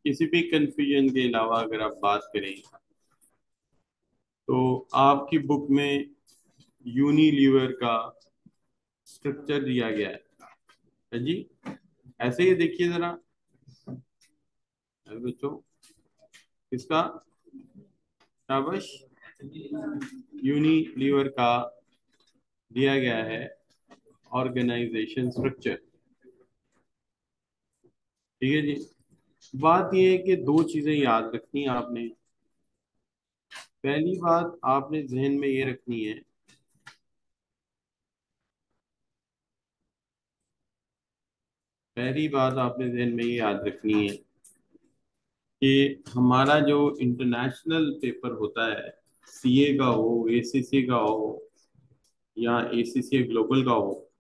किसी भी कंफ्यूजन के अलावा अगर आप बात करें तो आपकी बुक में यूनिलीवर का स्ट्रक्चर दिया गया है जी। ऐसे ही देखिए जरा बच्चों, किसका? शाबाश। यूनिलीवर का दिया गया है ऑर्गेनाइजेशन स्ट्रक्चर। ठीक है जी। बात यह है कि दो चीजें याद रखनी है आपने। पहली बात आपने जहन में ये रखनी है, पहली बात आपने जहन में ये याद रखनी है कि हमारा जो इंटरनेशनल पेपर होता है, सीए का हो, एसीसी का हो या एसीसी ग्लोबल का हो,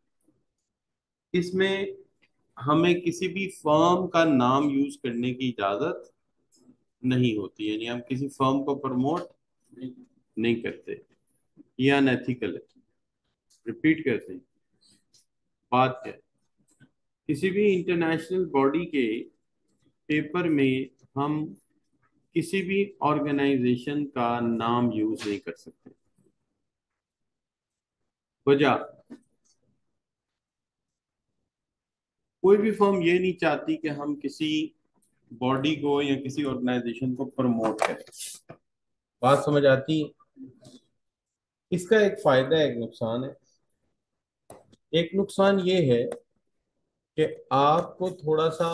इसमें हमें किसी भी फर्म का नाम यूज करने की इजाजत नहीं होती। यानी हम किसी फर्म को प्रमोट नहीं करते, ये अनएथिकल है। रिपीट करते हैं, बात क्या है, किसी भी इंटरनेशनल बॉडी के पेपर में हम किसी भी ऑर्गेनाइजेशन का नाम यूज नहीं कर सकते। वजह, कोई भी फर्म ये नहीं चाहती कि हम किसी बॉडी को या किसी ऑर्गेनाइजेशन को प्रमोट करें। बात समझ आती है? इसका एक फायदा है, एक नुकसान है। एक नुकसान ये है कि आपको थोड़ा सा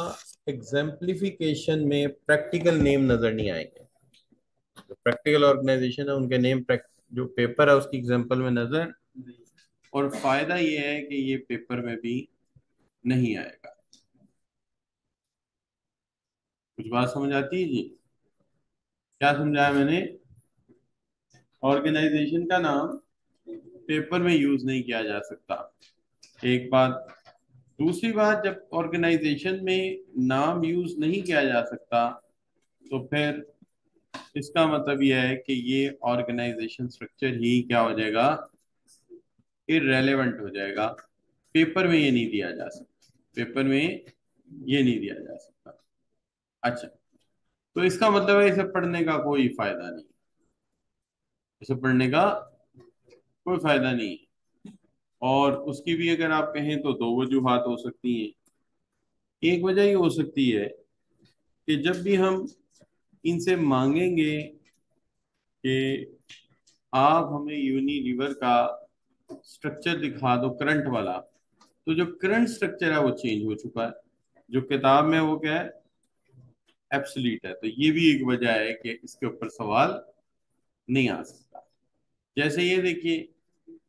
एग्जाम्प्लिफिकेशन में प्रैक्टिकल नेम नजर नहीं आएंगे। जो प्रैक्टिकल ऑर्गेनाइजेशन है उनके नेम जो पेपर है उसकी एग्जाम्पल में नजर, और फायदा ये है कि ये पेपर में भी नहीं आएगा। कुछ बात समझ आती है जी? क्या समझाया मैंने? ऑर्गेनाइजेशन का नाम पेपर में यूज नहीं किया जा सकता, एक बात। दूसरी बात, जब ऑर्गेनाइजेशन में नाम यूज नहीं किया जा सकता तो फिर इसका मतलब यह है कि ये ऑर्गेनाइजेशन स्ट्रक्चर ही क्या हो जाएगा? इररेलेवेंट हो जाएगा। पेपर में ये नहीं दिया जा सकता, पेपर में ये नहीं दिया जा सकता। अच्छा, तो इसका मतलब है इसे पढ़ने का कोई फायदा नहीं, इसे पढ़ने का कोई फायदा नहीं है। और उसकी भी अगर आप कहें तो दो वजूहात हो सकती हैं। एक वजह ये हो सकती है कि जब भी हम इनसे मांगेंगे कि आप हमें यूनिलीवर का स्ट्रक्चर दिखा दो करंट वाला, तो जो करंट स्ट्रक्चर है वो चेंज हो चुका है। जो किताब में वो क्या है? एब्सोल्यूट है। तो ये भी एक वजह है कि इसके ऊपर सवाल नहीं आ सकता। जैसे ये देखिए,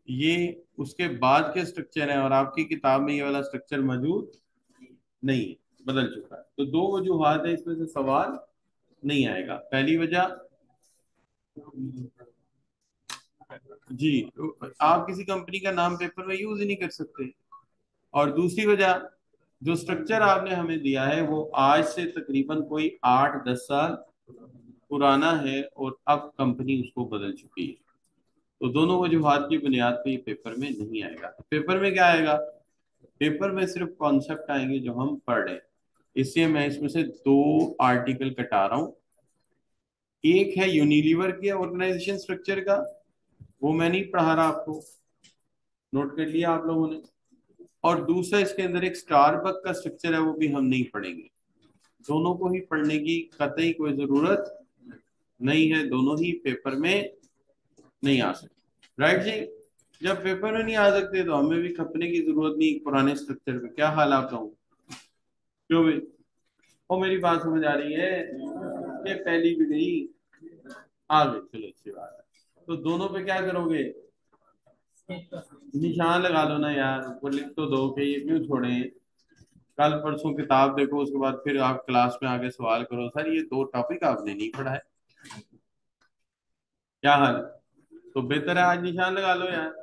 ये उसके बाद के स्ट्रक्चर है और आपकी किताब में ये वाला स्ट्रक्चर मौजूद नहीं है, बदल चुका है। तो दो वजूहात है, इसमें से सवाल नहीं आएगा। पहली वजह जी, आप किसी कंपनी का नाम पेपर में यूज ही नहीं कर सकते। और दूसरी वजह, जो स्ट्रक्चर आपने हमें दिया है वो आज से तकरीबन कोई 8-10 साल पुराना है और अब कंपनी उसको बदल चुकी है। तो दोनों वजूहात की बुनियाद पे ये पेपर में नहीं आएगा। पेपर में क्या आएगा? पेपर में सिर्फ कॉन्सेप्ट आएंगे जो हम पढ़ रहे हैं। इसलिए मैं इसमें से दो आर्टिकल कटा रहा हूँ। एक है यूनिलीवर के ऑर्गेनाइजेशन स्ट्रक्चर का, वो मैं नहीं पढ़ा रहा आपको, नोट कर लिया आप लोगों ने। और दूसरा इसके अंदर एक स्टारबक का स्ट्रक्चर है, वो भी हम नहीं पढ़ेंगे। दोनों को ही पढ़ने की कतई कोई जरूरत नहीं है, दोनों ही पेपर में नहीं आ सकते। राइट जी? जब पेपर में नहीं आ सकते तो हमें भी खपने की जरूरत नहीं पुराने स्ट्रक्चर पे। क्या हाल आप लोगों? क्यों भाई? वो मेरी बात समझ आ रही है? ये पहली भी गई, आ गई, चलो अच्छी बात है। तो दोनों पे क्या करोगे? निशान लगा लो ना यार, वो लिख तो दो कि ये क्यों छोड़े। कल परसों किताब देखो, उसके बाद फिर आप क्लास में आके सवाल करो, सर ये दो टॉपिक आपने नहीं पढ़ा है। क्या हाल है? तो बेहतर है आज निशान लगा लो यार,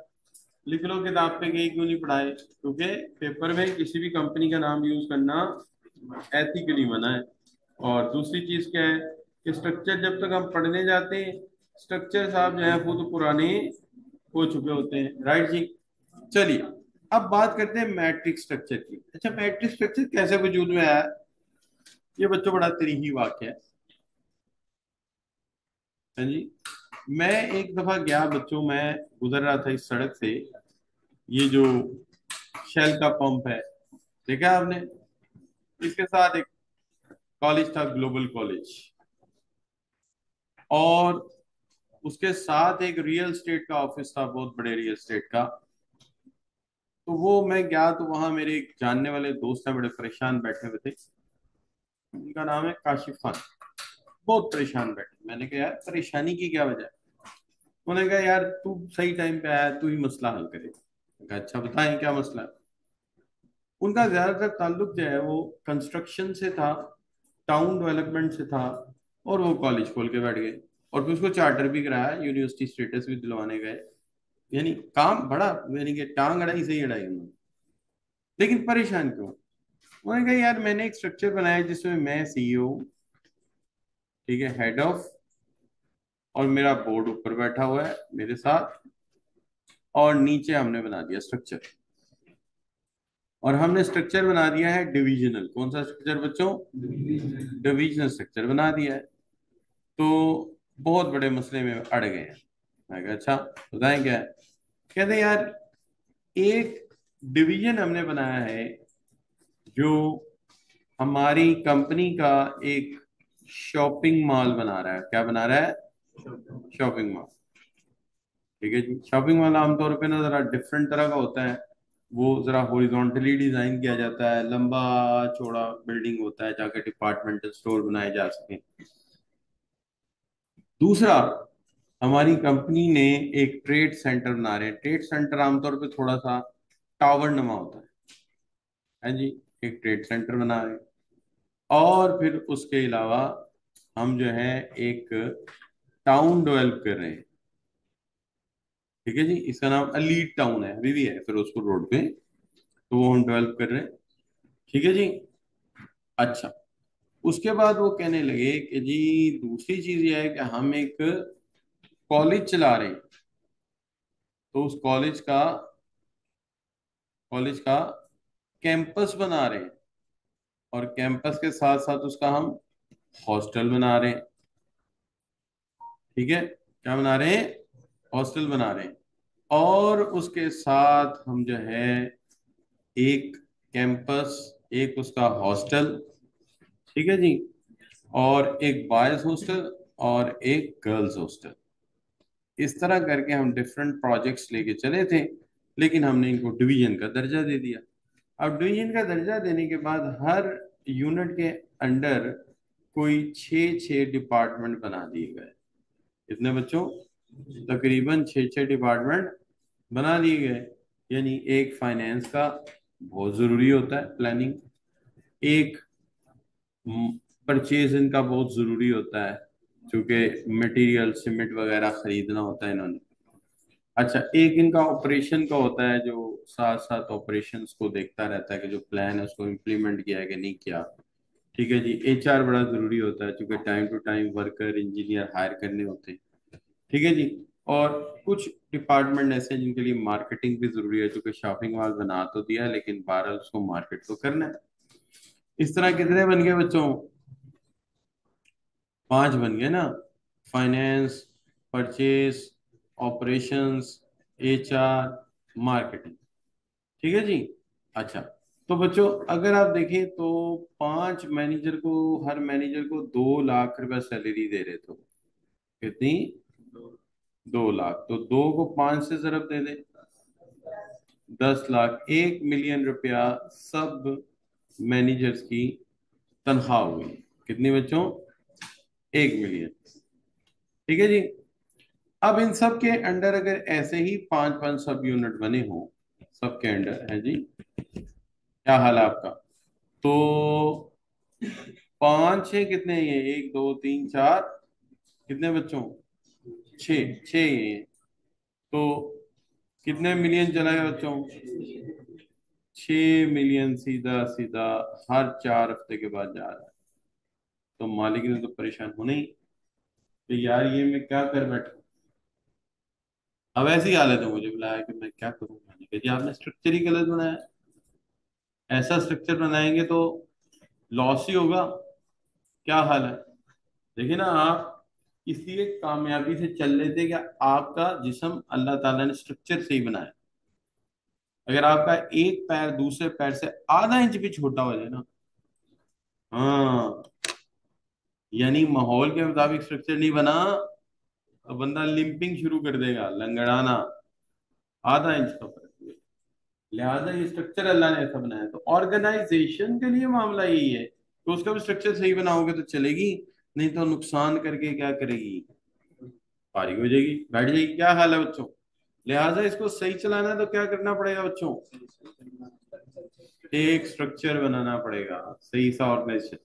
लिख लो किताब पे कि ये क्यों नहीं पढ़ाए, क्योंकि पेपर में किसी भी कंपनी का नाम यूज करना एथिकली मना है। और दूसरी चीज क्या है कि स्ट्रक्चर जब तक हम पढ़ने जाते हैं, स्ट्रक्चर साहब जो है वो तो पुराने हो चुके होते हैं। राइट जी? चलिए, अब बात करते हैं मैट्रिक्स स्ट्रक्चर की। अच्छा, मैट्रिक्स स्ट्रक्चर कैसे वजूद में आया? ये बच्चों बड़ा तरीही वाक्य है। हाँ जी। मैं एक दफा गया बच्चों, मैं गुजर रहा था इस सड़क से, ये जो शेल का पंप है, देखा आपने? इसके साथ एक कॉलेज था, ग्लोबल कॉलेज, और उसके साथ एक रियल स्टेट का ऑफिस था, बहुत बड़े रियल स्टेट का। तो वो मैं गया तो वहां मेरे एक जानने वाले दोस्त हैं, बड़े परेशान बैठे हुए थे। उनका नाम है काशिफ खान। बहुत परेशान बैठे। मैंने कहा यार परेशानी की क्या वजह है? उन्होंने कहा यार तू सही टाइम पे आया, तू ही मसला हल करे। मैंने कहा अच्छा बताएं क्या मसला है। उनका ज्यादातर ताल्लुक जो है वो कंस्ट्रक्शन से था, टाउन डेवलपमेंट से था, और वो कॉलेज खोल के बैठ गए। और फिर उसको चार्टर भी कराया, यूनिवर्सिटी स्टेटस भी दिलवाने गए। यानी काम बड़ा, यानी कि टांग अड़ाई से ही अड़ाई उन्होंने। लेकिन परेशान क्यों? उन्होंने कहा यार मैंने एक स्ट्रक्चर बनाया जिसमें मैं सीईओ, ठीक है, हेड ऑफ, और मेरा बोर्ड ऊपर बैठा हुआ है मेरे साथ, और नीचे हमने बना दिया स्ट्रक्चर। और हमने स्ट्रक्चर बना दिया है डिविजनल। कौन सा स्ट्रक्चर बच्चों? डिविजनल स्ट्रक्चर बना दिया है। तो बहुत बड़े मसले में अड़ गए हैं। मैं कहा अच्छा बताएं क्या है। कहते यार एक डिवीजन हमने बनाया है जो हमारी कंपनी का एक शॉपिंग मॉल बना रहा है। क्या बना रहा है? Shopping mall. ठीक है जी। शॉपिंग मॉल आमतौर पे ना जरा डिफरेंट तरह का होता है। वो जरा हॉरिजॉन्टली डिजाइन किया जाता है, लंबा चौड़ा बिल्डिंग होता है, जाके डिपार्टमेंटल स्टोर बनाए जा सके। दूसरा, हमारी कंपनी ने एक ट्रेड सेंटर बना रहे हैं। ट्रेड सेंटर आमतौर पे थोड़ा सा टावर नमा होता है जी। एक ट्रेड सेंटर बना रहे हैं। और फिर उसके अलावा हम जो है एक टाउन डेवलप कर रहे हैं। ठीक है जी। इसका नाम अलीट टाउन है, अभी भी है फिरोजपुर रोड पे। तो वो हम डेवलप कर रहे हैं। ठीक है जी। अच्छा, उसके बाद वो कहने लगे कि जी दूसरी चीज ये है कि हम एक कॉलेज चला रहे हैं। तो उस कॉलेज का कैंपस बना रहे हैं, और कैंपस के साथ साथ उसका हम हॉस्टल बना रहे हैं। ठीक है, क्या बना रहे हैं? हॉस्टल बना रहे हैं। और उसके साथ हम जो है एक कैंपस, एक उसका हॉस्टल, ठीक है जी, और एक बॉयज हॉस्टल और एक गर्ल्स हॉस्टल, इस तरह करके हम डिफरेंट प्रोजेक्ट्स लेके चले थे। लेकिन हमने इनको डिवीजन का दर्जा दे दिया। अब डिवीजन का दर्जा देने के बाद हर यूनिट के अंडर कोई छः छः डिपार्टमेंट बना दिए गए। कितने बच्चों? तकरीबन छः छः डिपार्टमेंट बना दिए गए। यानी एक फाइनेंस का बहुत ज़रूरी होता है, प्लानिंग। एक परचेज इनका बहुत ज़रूरी होता है, क्योंकि मटेरियल सीमेंट वगैरह खरीदना होता है इन्होंने। अच्छा, एक इनका ऑपरेशन का होता है, जो साथ साथ ऑपरेशंस को देखता रहता है कि जो प्लान है उसको इम्प्लीमेंट किया है कि नहीं किया। ठीक है जी। एचआर बड़ा ज़रूरी होता है, क्योंकि time to time worker engineer hire करने होते हैं। ठीक है जी। और कुछ डिपार्टमेंट ऐसे हैं जिनके लिए मार्केटिंग भी जरूरी है, क्योंकि शॉपिंग मॉल बना तो दिया लेकिन बहरहाल उसको मार्केट तो करना है। इस तरह कितने बन गए बच्चों? पांच बन गए ना। Finance, purchase, operations, HR, marketing. ठीक है जी। अच्छा, तो बच्चों अगर आप देखें तो पांच मैनेजर को, हर मैनेजर को 2 लाख रुपए सैलरी दे रहे थे। कितनी? 2 लाख। तो दो को पांच से जरब दे दे, 10 लाख। 1 मिलियन रुपया सब मैनेजर्स की तनख्वाह हुई। कितनी बच्चों? 1 मिलियन। ठीक है जी। अब इन सब के अंडर अगर ऐसे ही पांच पांच सब यूनिट बने हों, सबके अंडर है जी, क्या हाल है आपका? तो पांच छः कितने हैं ये? एक दो तीन चार, कितने बच्चों? छः छः ये। तो कितने मिलियन चला गया बच्चों? 6 मिलियन सीधा सीधा हर 4 हफ्ते के बाद जा रहा है। तो मालिक ने तो परेशान होना ही कि यार ये मैं क्या कर बैठा। अब ऐसी हालत है, मुझे बुलाया कि मैं क्या करूँ। मैंने कहा जी आपने स्ट्रक्चर ही गलत बनाया है। ऐसा स्ट्रक्चर बनाएंगे तो लॉस ही होगा। क्या हाल है? देखिए ना आप, इसलिए कामयाबी से चल लेते कि आपका जिस्म अल्लाह ताला ने स्ट्रक्चर से ही बनाया। अगर आपका एक पैर दूसरे पैर से आधा इंच भी छोटा हो जाए ना, हाँ, यानी माहौल के मुताबिक स्ट्रक्चर नहीं बना, तो बंदा लिंपिंग शुरू कर देगा, लंगड़ाना, आधा इंच का फर्क हुए। लिहाजा ये स्ट्रक्चर अल्लाह ने ऐसा बनाया। तो ऑर्गेनाइजेशन के लिए मामला यही है कि उसका भी स्ट्रक्चर सही बनाओगे तो चलेगी, नहीं तो नुकसान करके क्या करेगी, फारिग हो जाएगी, बैठ जाएगी। क्या हाल है बच्चों? लिहाजा इसको सही चलाना है तो क्या करना पड़ेगा बच्चों? एक स्ट्रक्चर बनाना पड़ेगा, सही सा ऑर्गेनाइजेशन।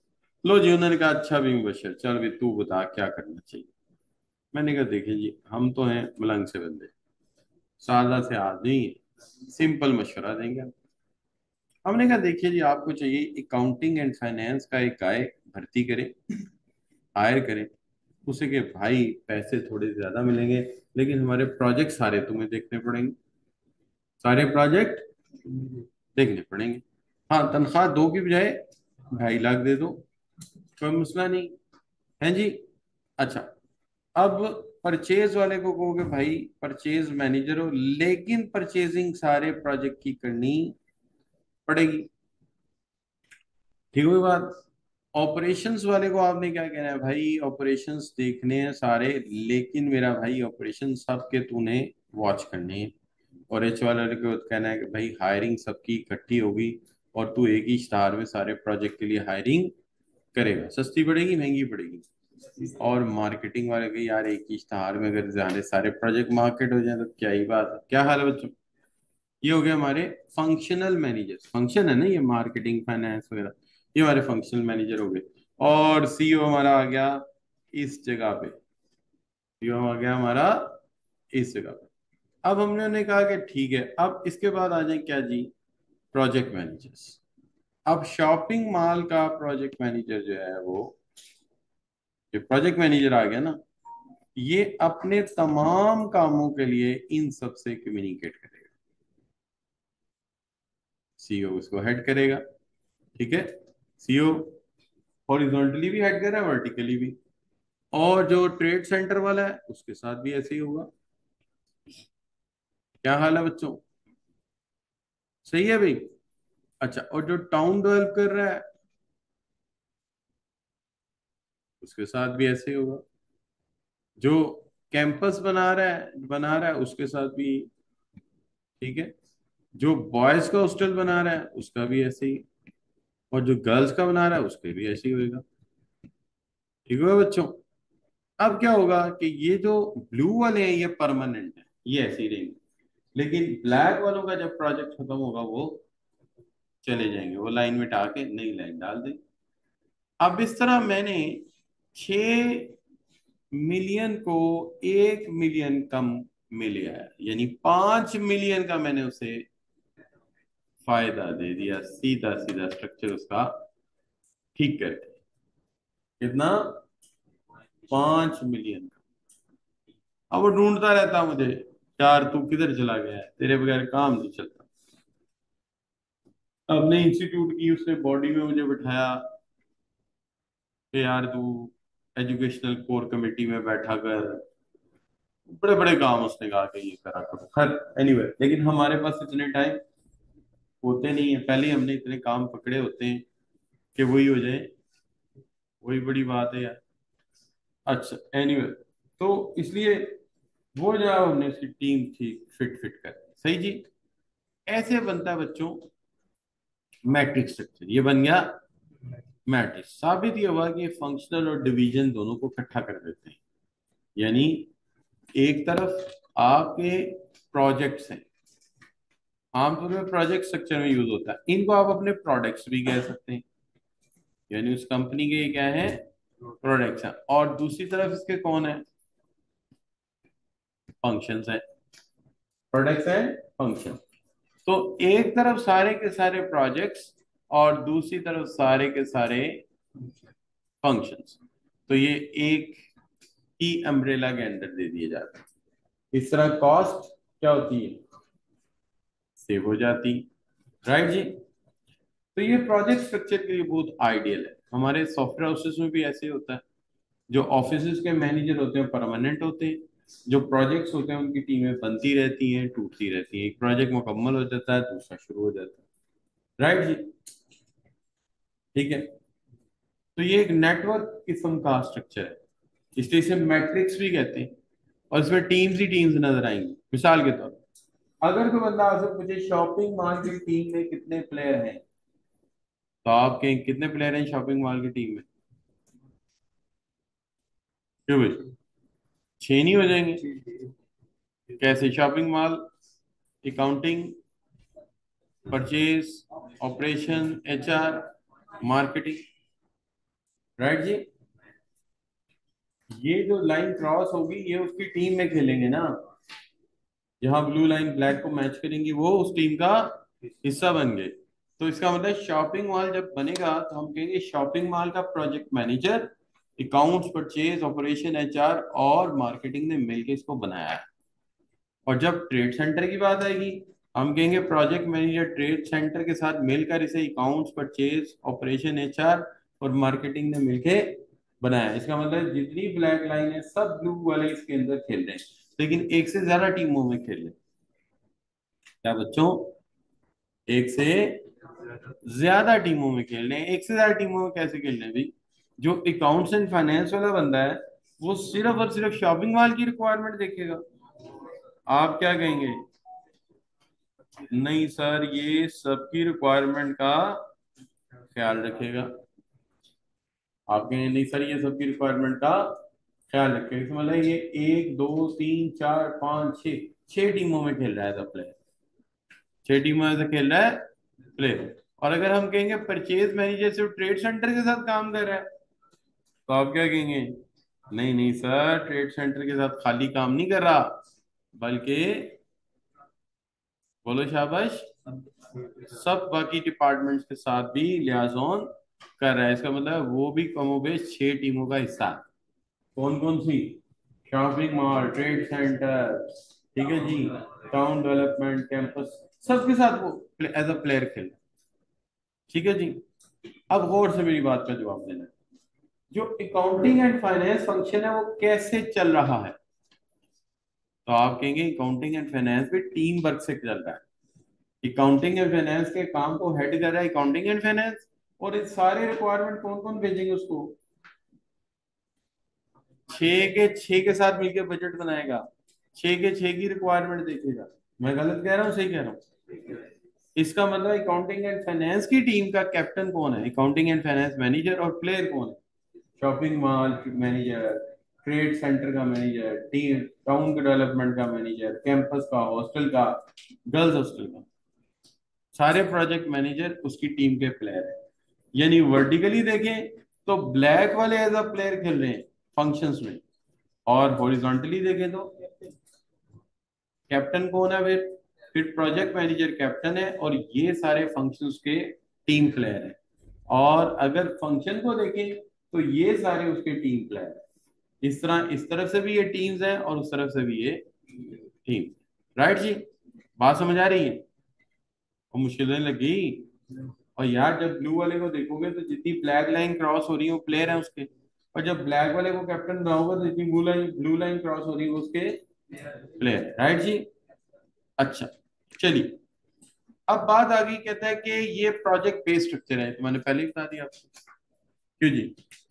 लो जी, उन्होंने कहा अच्छा भी मुबशर, चल भी तू बता क्या करना चाहिए। मैंने कहा देखिए जी, हम तो हैं मलंग से बंदे, सादा से आदमी, सिंपल मशवरा देंगे। हमने कहा देखिए जी, आपको चाहिए अकाउंटिंग एंड फाइनेंस का एक गाय भर्ती करें, हायर करें। उसे के भाई पैसे थोड़े ज्यादा मिलेंगे, लेकिन हमारे प्रोजेक्ट सारे तुम्हें देखने पड़ेंगे, सारे प्रोजेक्ट देखने पड़ेंगे। हाँ, तनख्वाह दो की बजाय 2.5 लाख दे दो, कोई मसला नहीं है जी। अच्छा, अब परचेज वाले को कहोगे भाई परचेज मैनेजर हो, लेकिन परचेजिंग सारे प्रोजेक्ट की करनी पड़ेगी। ठीक हुई बात। ऑपरेशंस वाले को आपने क्या कहना है, भाई ऑपरेशंस देखने हैं सारे, लेकिन मेरा भाई ऑपरेशन सबके तूने वॉच करने हैं। और एच वाले को कहना है कि भाई हायरिंग सबकी इकट्ठी होगी, और तू एक ही इश्तहार में सारे प्रोजेक्ट के लिए हायरिंग करेगा। सस्ती पड़ेगी महंगी पड़ेगी? और मार्केटिंग वाले के यार एक ही इश्तहार में अगर जाने सारे प्रोजेक्ट मार्केट हो जाए तो क्या ही बात है। क्या हाल है बच्चों? ये हो गया हमारे फंक्शनल मैनेजर्स, फंक्शन है ना ये, मार्केटिंग फाइनेंस वगैरह, ये हमारे फंक्शनल मैनेजर हो गए। और सीईओ हमारा आ गया इस जगह पे, सीईओ आ गया हमारा इस जगह पे। अब हमने उन्हें कहा कि ठीक है, अब इसके बाद आ जाए क्या जी, प्रोजेक्ट मैनेजर्स। अब शॉपिंग मॉल का प्रोजेक्ट मैनेजर जो है वो, जो प्रोजेक्ट मैनेजर आ गया ना, ये अपने तमाम कामों के लिए इन सब से कम्युनिकेट करेगा। सीईओ उसको हेड करेगा, ठीक है। सीईओ हॉरिजॉन्टली भी हेड कर रहा है, वर्टिकली भी। और जो ट्रेड सेंटर वाला है उसके साथ भी ऐसे ही होगा। क्या हाल है बच्चों? सही है भाई? अच्छा, और जो टाउन डेवलप कर रहा है उसके साथ भी ऐसे ही होगा। जो कैंपस बना रहा है उसके साथ भी, ठीक है। जो बॉयज का हॉस्टल बना रहा है उसका भी ऐसे ही, और जो गर्ल्स का बना रहा है उसके भी ऐसे ही होगा। ठीक है बच्चों। अब क्या होगा कि ये जो ब्लू वाले हैं ये परमानेंट है, ये ऐसे ही रहेंगे। लेकिन ब्लैक वालों का जब प्रोजेक्ट खत्म होगा वो चले जाएंगे, वो लाइन में के नई लाइन डाल देंगे। अब इस तरह मैंने 6 मिलियन को 1 मिलियन कम में लिया है, यानी 5 मिलियन का मैंने उसे फायदा दे दिया, सीधा सीधा स्ट्रक्चर उसका ठीक करके। कितना? 5 मिलियन का। अब वो ढूंढता रहता मुझे, यार तू किधर चला गया है, तेरे बगैर काम नहीं चलता। अपने इंस्टीट्यूट की उसने बॉडी में मुझे बिठाया कि यार तू एजुकेशनल कोर कमेटी में बैठा कर, बड़े बड़े काम उसने कहा कि ये करा करो। खैर एनीवे, लेकिन हमारे पास इतने टाइम होते नहीं है, पहले ही हमने इतने काम पकड़े होते हैं कि वही हो जाए, वही बड़ी बात है यार। अच्छा एनीवे, तो इसलिए वो जो है हमने उसकी टीम थी फिट फिट कर सही जी। ऐसे बनता है बच्चों मैट्रिक्स स्ट्रक्चर, ये बन गया मैट्रिक्स। साबित ये हुआ कि फंक्शनल और डिवीजन दोनों को इकट्ठा कर देते हैं। यानी एक तरफ आपके प्रोजेक्ट्स हैं, आमतौर पर प्रोजेक्ट स्ट्रक्चर में यूज होता है, इनको आप अपने प्रोडक्ट्स भी कह सकते हैं। यानी उस कंपनी के ये क्या है, प्रोडक्ट्स हैं। और दूसरी तरफ इसके कौन है, फंक्शंस है। प्रोडक्ट्स है, फंक्शन। तो एक तरफ सारे के सारे प्रोजेक्ट्स, और दूसरी तरफ सारे के सारे फंक्शंस। तो ये एक ही अम्ब्रेला के अंदर दे दिए जाते हैं। इस तरह कॉस्ट क्या होती है, सेव हो जाती। राइट जी। तो ये प्रोजेक्ट स्ट्रक्चर के लिए बहुत आइडियल है। हमारे सॉफ्टवेयर हाउसेस में भी ऐसे ही होता है। जो ऑफिस के मैनेजर होते हैं परमानेंट होते हैं, जो प्रोजेक्ट्स होते हैं उनकी टीमें बनती रहती हैं टूटती रहती हैं, एक प्रोजेक्ट मुकम्मल हो जाता है दूसरा शुरू हो जाता है। राइट जी। ठीक है। तो ये एक नेटवर्क किस्म का स्ट्रक्चर है, इसलिए इसे मैट्रिक्स भी कहते हैं। और इसमें टीम्स ही टीम्स नजर आएंगी। मिसाल के तौर पर अगर कोई बंदा आपसे पूछे शॉपिंग मॉल की टीम में कितने प्लेयर हैं, तो आप कहें कितने प्लेयर हैं शॉपिंग मॉल की टीम में? क्यों भाई? छह नहीं हो जाएंगे? कैसे? Shopping mall, accounting, purchase, operation, HR, marketing. Right ji. ये जो लाइन क्रॉस होगी ये उसकी टीम में खेलेंगे ना। जहां ब्लू लाइन ब्लैक को मैच करेंगी वो उस टीम का हिस्सा बन गए। तो इसका मतलब शॉपिंग मॉल जब बनेगा तो हम कहेंगे शॉपिंग मॉल का project manager, accounts, purchase, operation, HR और मार्केटिंग ने मिलकर इसको बनाया है। और जब ट्रेड सेंटर की बात आएगी हम कहेंगे प्रोजेक्ट मैनेजर ट्रेड सेंटर के साथ मिलकर इसे अकाउंट्स, परचेज, ऑपरेशन, एचआर और मार्केटिंग ने मिलकर बनाया है। इसका मतलब जितनी ब्लैक लाइन है सब ब्लू वाले इसके अंदर खेल रहे हैं, लेकिन एक से ज्यादा टीमों में खेल रहे हैं। क्या बच्चों? एक से ज्यादा टीमों में खेल रहे हैं। एक से ज्यादा टीमों में कैसे खेल रहे हैं भाई? जो अकाउंट्स एंड फाइनेंस वाला बंदा है वो सिर्फ और सिर्फ शॉपिंग मॉल की रिक्वायरमेंट देखेगा। आप क्या कहेंगे? नहीं सर, ये सबकी रिक्वायरमेंट का ख्याल रखेगा। आप कहेंगे नहीं सर, ये सबकी रिक्वायरमेंट का ख्याल रखेगा। इसका मतलब ये एक दो तीन चार पाँच छः, छह टीमों में खेल रहा है एज प्लेयर। छह टीमों में से खेल रहा है प्लेयर। और अगर हम कहेंगे परचेज मैनेजर सिर्फ ट्रेड सेंटर के साथ काम कर रहा है, तो आप क्या कहेंगे? नहीं नहीं सर, ट्रेड सेंटर के साथ खाली काम नहीं कर रहा, बल्कि, बोलो शाबाश, सब बाकी डिपार्टमेंट्स के साथ भी लियाजोन कर रहा है। इसका मतलब वो भी कमोबेश छह टीमों का हिस्सा है। कौन कौन सी? शॉपिंग मॉल, ट्रेड सेंटर, ठीक है जी, टाउन डेवलपमेंट, कैंपस, सबके साथ वो एज अ प्लेयर खेल। ठीक है जी। अब गौर से मेरी बात का जवाब देना। जो अकाउंटिंग एंड फाइनेंस फंक्शन है वो कैसे चल रहा है? तो आप कहेंगे अकाउंटिंग एंड फाइनेंस भी टीम वर्क से चल रहा है। अकाउंटिंग एंड फाइनेंस के काम को हेड कर रहा है अकाउंटिंग एंड फाइनेंस। और ये सारे रिक्वायरमेंट कौन कौन भेजेंगे उसको? छह के साथ मिलकर बजट बनाएगा, छह के छह की रिक्वायरमेंट देखेगा। मैं गलत कह रहा हूँ सही कह रहा हूँ? इसका मतलब अकाउंटिंग एंड फाइनेंस की टीम का कैप्टन कौन है? Accounting and finance manager. और प्लेयर कौन है? Shopping mall manager, trade centre का मैनेजर, टीम टाउन के डेवलपमेंट का मैनेजर, कैंपस का, हॉस्टल का, गर्ल्स हॉस्टल का, सारे प्रोजेक्ट मैनेजर उसकी टीम के प्लेयर है। यानी वर्टिकली देखें तो ब्लैक वाले एज अ प्लेयर खेल रहे हैं फंक्शंस में, और हॉरिजॉन्टली देखें तो कैप्टन कौन है फिर प्रोजेक्ट मैनेजर कैप्टन है और ये सारे फंक्शंस के टीम प्लेयर हैं। और अगर फंक्शन को देखें तो ये सारे उसके टीम प्लेयर हैं। इस तरह इस तरफ से भी ये टीम्स हैं और उस तरफ से भी ये टीम। राइट जी। बात समझ आ रही है? और मुश्किलें लगी। और यार जब ब्लू वाले को देखोगे तो जितनी ब्लैक लाइन क्रॉस हो रही है वो प्लेयर है उसके। और जब ब्लैक वाले को कैप्टन बनाओगे तो जितनी ब्लू लाइन क्रॉस हो रही है वो उसके प्लेयर। राइट जी। अच्छा, चलिए। अब बात आ गई, कहता है कि ये प्रोजेक्ट बेस्ड स्ट्रक्चर है, तो मैंने पहले ही बता दिया आपको। क्यों जी?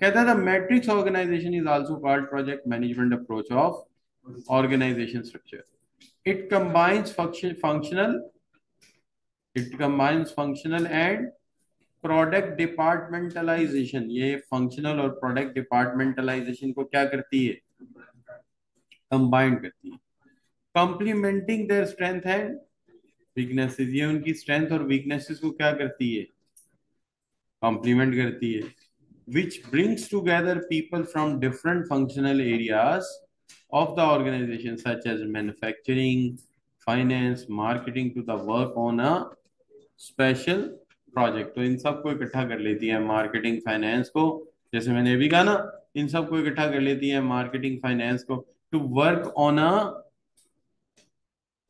कहता है the matrix organization is also called project management approach of organization structure. It combines functional it combines functional and product departmentalization. ये फंक्शनल और प्रोडक्ट डिपार्टमेंटलाइजेशन को क्या करती है? कंबाइन करती है। Complementing their strength and weaknesses. ये उनकी स्ट्रेंथ और वीकनेसेस को क्या करती है? कॉम्प्लीमेंट करती है। which brings together people from different functional areas of the organization such as manufacturing, finance, marketing to the work on a special project। तो इन सबको इकट्ठा कर लेती है मार्केटिंग फाइनेंस को। जैसे मैंने अभी कहा ना, इन सबको इकट्ठा कर लेती है मार्केटिंग फाइनेंस को to work on a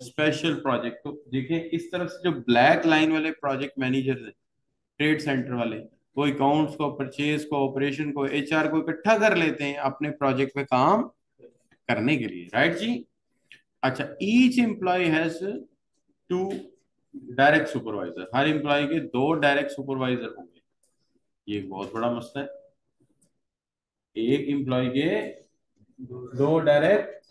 special project. तो देखिए इस तरफ से जो ब्लैक लाइन वाले प्रोजेक्ट मैनेजर है ट्रेड सेंटर वाले, कोई अकाउंट्स को, परचेज को, ऑपरेशन को, एचआर को इकट्ठा कर लेते हैं अपने प्रोजेक्ट पे काम करने के लिए, राइट जी। अच्छा, each employee has two direct supervisor, हर एम्प्लॉय के दो डायरेक्ट सुपरवाइजर होंगे। ये एक बहुत बड़ा मसला है, एक एम्प्लॉय के दो डायरेक्ट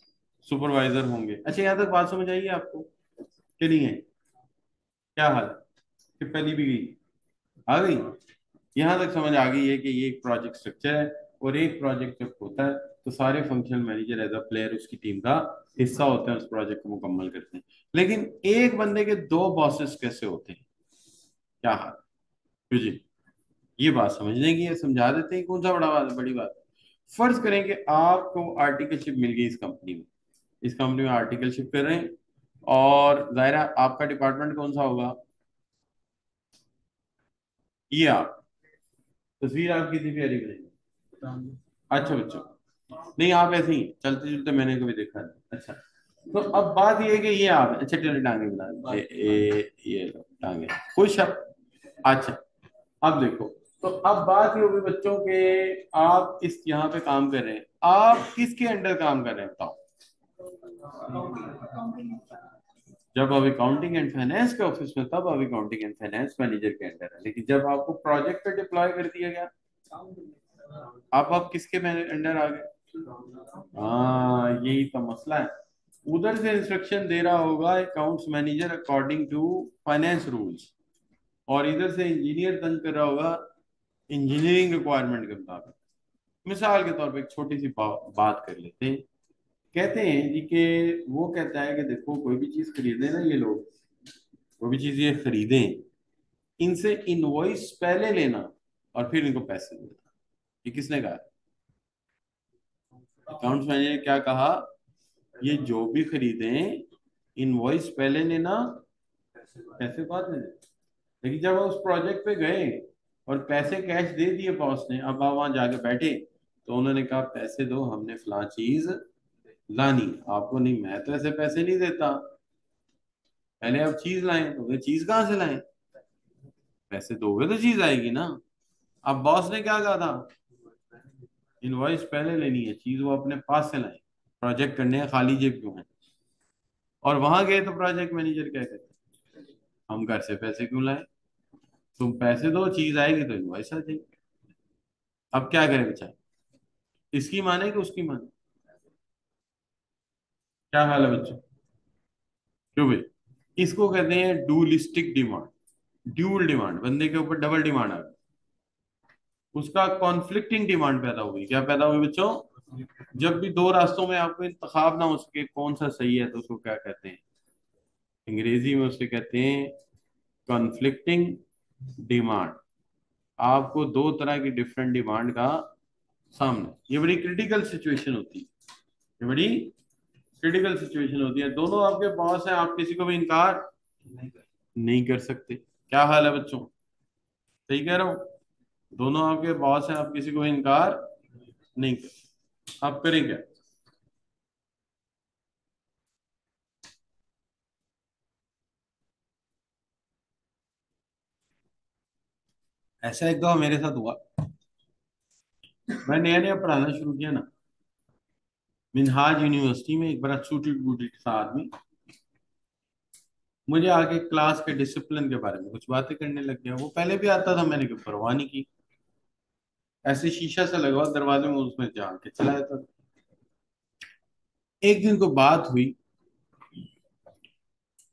सुपरवाइजर होंगे। अच्छा, यहां तक बात समझ आई है आपको कि नहीं है? क्या हाल है कि पहली भी गई, आ गई? यहां तक समझ आ गई है कि ये एक प्रोजेक्ट स्ट्रक्चर है, और एक प्रोजेक्ट जब होता है तो सारे functional manager as a player उसकी टीम का हिस्सा होते हैं, उस प्रोजेक्ट को मुकम्मल करते हैं। लेकिन एक बंदे के दो बॉसेस कैसे होते हैं? क्या हाल? क्यों जी, ये बात समझने की है, समझा देते हैं, कौन सा बड़ा बात, बड़ी बात। फर्ज करें कि आपको आर्टिकलशिप मिल गई इस कंपनी में, इस कंपनी में आर्टिकलशिप कर रहे हैं, और जाहिर है आपका डिपार्टमेंट कौन सा होगा? ये आप, तस्वीर आपकी थी प्यारी बनेगी। अच्छा बच्चों, नहीं आप ऐसे ही चलते चलते मैंने कभी देखा नहीं। अच्छा, तो अब बात ये है कि ये आप, अच्छा चलो टांगे बना ये लो टांगे, खुश अब। अच्छा, अब देखो, तो अब बात ये होगी बच्चों के, आप इस यहाँ पे काम कर रहे हैं, आप किसके अंडर काम कर रहे हैं बताओ? जब आप अकाउंटिंग एंड फाइनेंस के ऑफिस में, तब आप अकाउंटिंग एंड फाइनेंस मैनेजर के अंडर है। लेकिन जब आपको प्रोजेक्ट पे डिप्लॉय कर दिया गया, आप किसके अंडर आ गए? हाँ, यही तो मसला है। उधर से इंस्ट्रक्शन दे रहा होगा accounts manager according to finance rules, और इधर से इंजीनियर तंग कर रहा होगा इंजीनियरिंग रिक्वायरमेंट के मुताबिक। मिसाल के तौर पे एक छोटी सी बात कर लेते हैं। कहते हैं जी कि वो कहता है कि देखो, कोई भी चीज खरीदे ना ये लोग, कोई भी चीज ये खरीदें, इनसे इनवॉइस पहले लेना और फिर इनको पैसे देना। ये किसने कहा? अकाउंट्स मैनेजर क्या कहा? ये जो भी खरीदें, इनवॉइस पहले लेना, पैसे बाद में देना। लेकिन जब आप उस प्रोजेक्ट पे गए और पैसे कैश दे दिए बॉस ने, अब आप वहां जाके बैठे, तो उन्होंने कहा पैसे दो, हमने फलां चीज लानी। आपको नहीं, मैं तो ऐसे पैसे नहीं देता, पहले आप चीज लाएं। तो वे चीज कहाँ से लाएं? पैसे दोगे तो चीज आएगी ना। अब बॉस ने क्या कहा था? इनवॉइस पहले लेनी है, चीज वो अपने पास से लाएं, प्रोजेक्ट करने हैं, खाली जेब क्यों है? और वहां गए तो प्रोजेक्ट मैनेजर क्या कहते हैं? हम घर से पैसे क्यों लाएं? तुम पैसे दो, चीज आएगी तो इनवॉइस आ जाएगी। अब क्या करें बेचारे, इसकी माने कि उसकी माने? क्या हाल है बच्चों? क्यों भाई? इसको कहते हैं डुअलिस्टिक डिमांड। ड्यूल डिमांड, बंदे के ऊपर डबल डिमांड आ गई, उसका कॉन्फ्लिक्टिंग डिमांड पैदा हुई। क्या पैदा हुई बच्चों? जब भी दो रास्तों में आपको इंतखाब ना हो सके कौन सा सही है, तो उसको क्या कहते हैं? अंग्रेजी में उसे कहते हैं कॉन्फ्लिक्टिंग डिमांड। आपको दो तरह की डिफरेंट डिमांड का सामना, ये बड़ी क्रिटिकल सिचुएशन होती है, ये बड़ी क्रिटिकल सिचुएशन होती है। दोनों आपके बॉस हैं, आप किसी को भी इनकार नहीं कर सकते। क्या हाल है बच्चों? सही कह रहा हूँ? दोनों आपके बॉस हैं, आप किसी को भी इनकार नहीं कर, आप करें क्या? ऐसा एक दो मेरे साथ हुआ। मैं नया नया पढ़ाना शुरू किया ना, मिनहाज यूनिवर्सिटी में, एक बड़ा सूटेड बूटेड सा आदमी मुझे आके क्लास के डिसिप्लिन के बारे में कुछ बातें करने लग गया। वो पहले भी आता था, मैंने कोई परवाह नहीं की, ऐसे शीशा से लगा हुआ दरवाजे में, उसमें झांक के चला जाता था। एक दिन को बात हुई,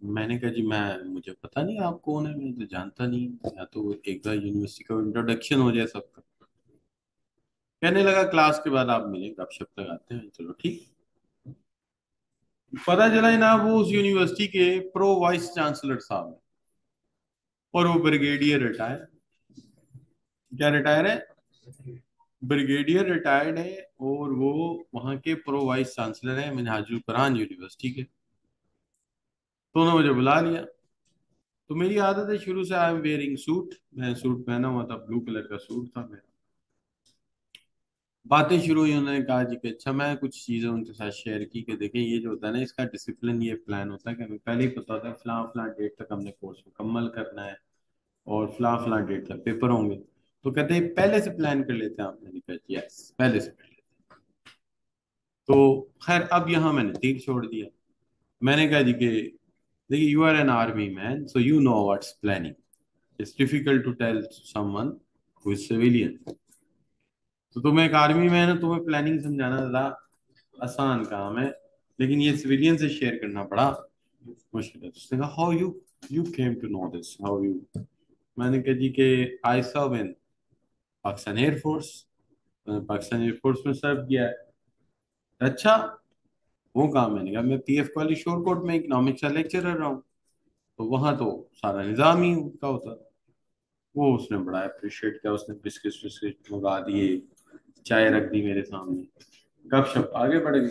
मैंने कहा जी, मैं, मुझे पता नहीं आप कौन है, मैं तो जानता नहीं, या तो एक बार यूनिवर्सिटी का इंट्रोडक्शन हो जाए सबका। कहने लगा क्लास के बाद आप मिले, गपशप लगाते हैं, चलो ठीक। पता चला जनाब वो उस यूनिवर्सिटी के प्रो वाइस चांसलर साहब हैं, और वो ब्रिगेडियर रिटायर। क्या रिटायर है? ब्रिगेडियर रिटायर्ड है, और वो वहाँ के प्रो वाइस चांसलर है मिनहाजुल कुरान यूनिवर्सिटी के। तो उन्होंने मुझे बुला लिया। तो मेरी आदत है शुरू से, आई एम वेयरिंग सूट, मैं सूट पहना हुआ था, ब्लू कलर का सूट था मेरा। बातें शुरू हुई, उन्होंने कहा जी कि अच्छा, मैं कुछ चीज़ें उनके साथ शेयर की कि देखें ये जो होता है ना, इसका डिसिप्लिन, ये प्लान होता है कि हमें पहले ही पता होता है फलां फलां डेट तक हमने कोर्स मुकम्मल करना है, और फलां फलां डेट तक पेपर होंगे। तो कहते हैं पहले से प्लान कर लेते हैं आप। मैंने कहा यस, पहले से कर लेते हैं। तो खैर अब यहाँ मैंने तीर छोड़ दिया। मैंने कहा जी कि देखिए, you are an army man, so you know what's planning. It's difficult to tell someone who is civilian. तो तुम एक आर्मी मैन हो, तुम्हें प्लानिंग समझाना ज्यादा आसान काम है, लेकिन ये सिविलियन से शेयर करना बड़ा मुश्किल है। उसने कहा how you you came to know this, how you. मैंने कहा जी कि I serve in Pakistan air force, Pakistan air force में सर्व किया है। अच्छा, वो काम। मैंने कहा मैं पीएफ वाली शोरकोट में इकोनॉमिक्स का लेक्चरर रहा हूँ, तो वहां तो सारा निजाम ही उनका होता था। वो उसने बड़ा अप्रिशिएट किया, उसने बिस्किट बिस्किट मंगा दिए, चाय रख दी मेरे सामने, गपशप आगे बढ़ गई।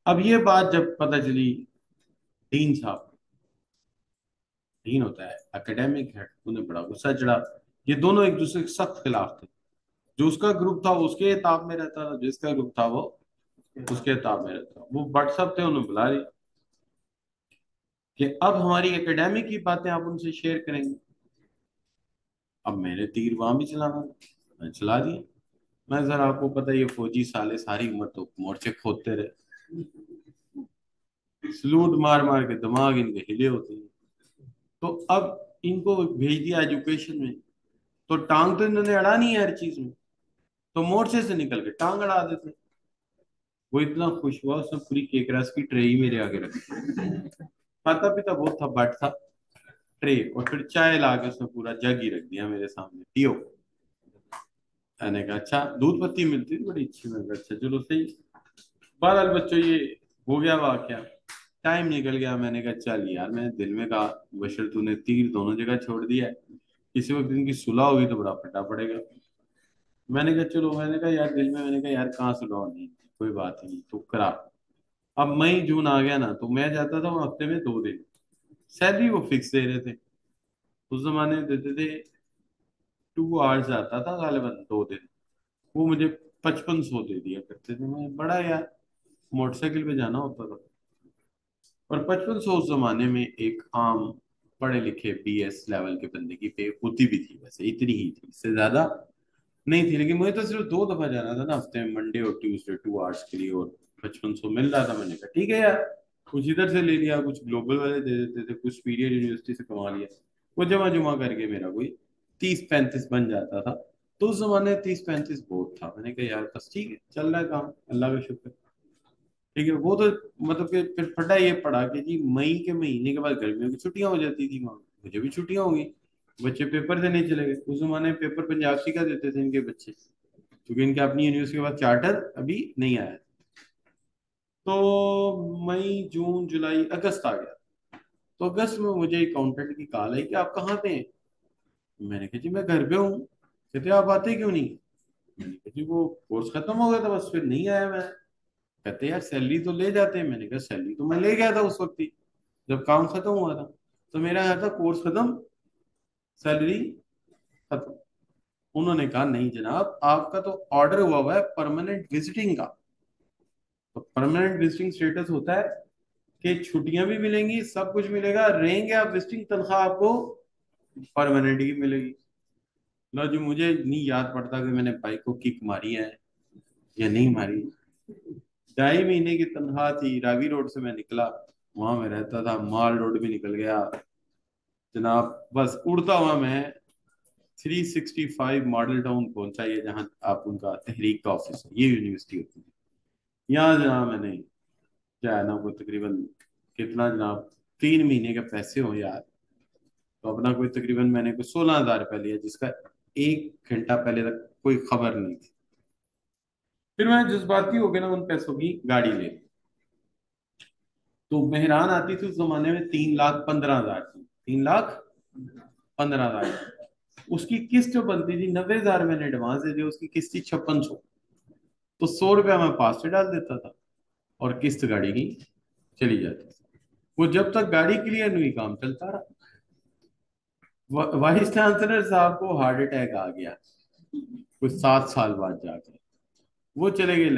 अब ये बात जब पता चली डीन साहब, डीन होता है एकेडमिक हेड, उन्हें बड़ा गुस्सा चढ़ा। ये दोनों एक दूसरे के सख्त खिलाफ थे। जो उसका ग्रुप था वो उसके ताब में रहता था, जिसका ग्रुप था वो उसके ताब में रहता। वो व्हाट्सएप थे, उन्हें बुला रही कि अब हमारी एकेडमिक की बातें आप उनसे शेयर करेंगे। अब मैंने तीर वहां भी चलाना था, मैं चला दिया। मैं सर आपको पता है ये फौजी साले सारी उम्र तो मोर्चे खोदते रहे, सलूट मार मार के दिमाग इनके हिले होते हैं। तो अब इनको भेज दिया एजुकेशन में, तो टांग तो इन्होंने अड़ानी है हर चीज में, तो मोर्चे से निकल के टांग अड़ा देते। वो इतना खुश हुआ, उसने पूरी केक रस की ट्रे ही मेरे आगे रख दी। खाता पीता बहुत था, बट था ट्रे, और फिर चाय ला के उसने पूरा जग ही रख दिया मेरे सामने, पियो। मैंने कहा अच्छा, दूध पत्ती मिलती थी बड़ी अच्छी। मैंने कहा अच्छा चलो सही। बहरहाल बच्चों, ये हो गया वाकया, टाइम निकल गया। मैंने कहा चल यार, मैंने दिल में कहा बशर तूने तीर दोनों जगह छोड़ दिया है, किसी वक्त इनकी सुलह होगी तो बड़ा फटा पड़ेगा। मैंने कहा चलो, मैंने कहा यार दिल में, मैंने कहा यार कहाँ सुलह होनी, कोई बात नहीं तू करा। अब मई जून आ गया ना, तो मैं जाता था वहाँ हफ्ते में 2 दिन। सैलरी वो फिक्स दे रहे थे, उस जमाने में देते थे। 2 आवर्स आता था गालिबन 2 दिन, वो मुझे 5500 दे दिया करते थे। मैं बड़ा यार, मोटरसाइकिल पे जाना होता था। और 5500 उस जमाने में एक आम पढ़े लिखे बीएस लेवल के बंदे की पे होती भी थी, वैसे इतनी ही थी, इससे ज्यादा नहीं थी। लेकिन मुझे तो सिर्फ 2 दफा जाना था ना हफ्ते में, मंडे और ट्यूसडे, 2 आवर्स के लिए, और 5500 मिल रहा था। मैंने कहा ठीक है यार, कुछ इधर से ले लिया, कुछ ग्लोबल वाले दे देते थे, कुछ पीरियड यूनिवर्सिटी से कमा लिया। वो जमा जुमा करके मेरा कोई 30-35 बन जाता था। तो उस जमाने 30-35 बहुत था। मैंने कहा यार बस ठीक है, चल रहा है काम, अल्लाह का शुक्र। ठीक है, वो तो मतलब कि फिर फटा ये पड़ा कि जी मई के महीने के बाद गर्मियों की छुट्टियां हो जाती थी वहां, मुझे भी छुट्टियां होंगी, बच्चे पेपर देने चले गए। उस जमाने में पेपर पंजाब सी का देते थे इनके बच्चे, क्योंकि इनके अपनी यूनिवर्सिटी के बाद चार्टर अभी नहीं आया। तो मई जून जुलाई अगस्त आ गया। तो अगस्त में मुझे अकाउंटेंट की कॉल आई कि आप कहाँ पे हैं। मैंने कहा जी मैं घर पे हूँ। कहते आप आते क्यों नहीं। मैंने कहा जी वो कोर्स खत्म हो गया था, बस फिर नहीं आया मैं। कहते यार सैलरी तो ले जाते हैं। मैंने कहा सैलरी तो मैं ले गया था उस वक्त ही, जब काम खत्म हुआ था। तो मेरा आया था कोर्स खत्म, सैलरी खत्म। उन्होंने कहा नहीं जनाब, आपका तो ऑर्डर हुआ हुआ है परमानेंट विजिटिंग का। तो परमानेंट विजिटिंग स्टेटस होता है कि छुट्टियां भी मिलेंगी, सब कुछ मिलेगा, रहेंगे आप विजिटिंग, तनख्वाह आपको परमानेंट ही मिलेगी। लो जी, मुझे नहीं याद पड़ता कि मैंने बाइक को किक मारी है या नहीं मारी। 2.5 महीने की तनख्वाह थी। रावी रोड से मैं निकला, वहां मैं रहता था, माल रोड भी निकल गया जनाब। बस उड़ता हुआ मैं 365 मॉडल टाउन पहुंचा, ये जहाँ आप उनका तहरीक का ऑफिस है, ये यूनिवर्सिटी होती है। यहाँ जनाब मैंने क्या है ना, वो तकरीबन कितना जनाब, 3 महीने के पैसे हो यार। तो अपना कोई तकरीबन मैंने कोई 16,000 रुपया लिया, जिसका 1 घंटा पहले तक कोई खबर नहीं थी। फिर मैं जज्बाती हो गया ना, उन पैसों की गाड़ी ले ली। तो मेहरान आती थी उस जमाने में 3,15,000 की, 3,15,000। उसकी किस्त जो बनती थी 90,000 मैंने एडवांस दे दिया, उसकी किस्त थी 5600। तो 100 रुपया मैं पास से डाल देता था, और किस्त गाड़ी की चली जाती थी। वो जब तक गाड़ी क्लियर नहीं हुई, काम चलता रहा। वाइस चांसलर साहब को हार्ट अटैक आ गया कुछ 7 साल बाद जाके। वो चले गए